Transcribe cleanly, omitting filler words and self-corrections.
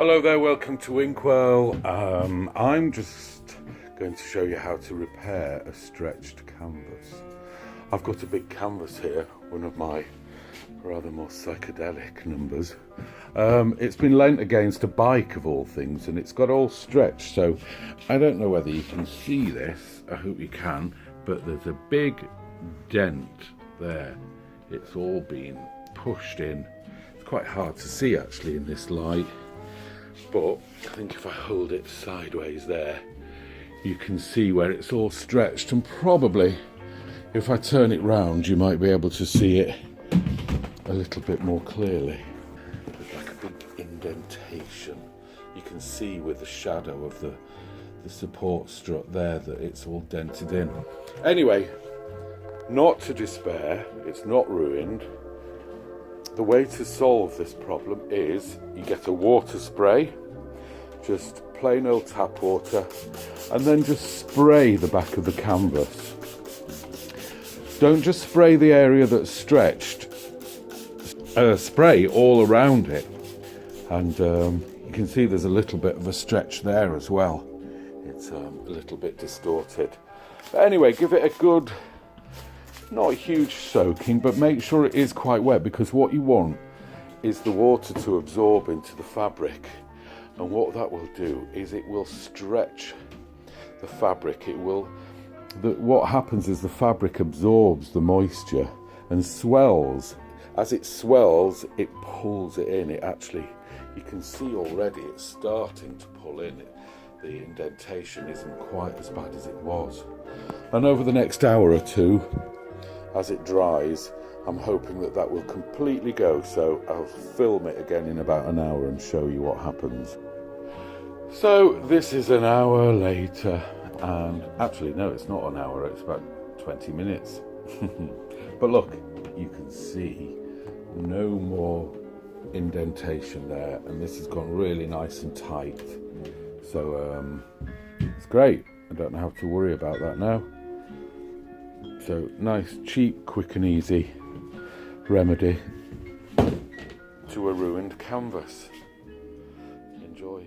Hello there, welcome to Inkwell. I'm just going to show you how to repair a stretched canvas. I've got a big canvas here, one of my rather more psychedelic numbers. It's been leant against a bike of all things, and it's got all stretched, so I don't know whether you can see this. I hope you can, but there's a big dent there. It's all been pushed in. It's quite hard to see actually in this light, but I think if I hold it sideways there, you can see where it's all stretched, and probably if I turn it round you might be able to see it a little bit more clearly. There's like a big indentation. You can see with the shadow of the support strut there that it's all dented in. Anyway, not to despair, it's not ruined. The way to solve this problem is you get a water spray, just plain old tap water, and then just spray the back of the canvas. Don't just spray the area that's stretched, spray all around it. And you can see there's a little bit of a stretch there as well. It's a little bit distorted. But anyway, give it a good, not a huge soaking, but make sure it is quite wet, because what you want is the water to absorb into the fabric. And what that will do is it will stretch the fabric. What happens is the fabric absorbs the moisture and swells. As it swells, it pulls it in. You can see already it's starting to pull in. The indentation isn't quite as bad as it was. And over the next hour or two, as it dries, I'm hoping that will completely go. So I'll film it again in about an hour and show you what happens. So this is an hour later, and actually no, it's not an hour, it's about 20 minutes. But look, you can see no more indentation there, and this has gone really nice and tight. So it's great. I don't have to worry about that now. So nice, cheap, quick and easy remedy to a ruined canvas. Enjoy.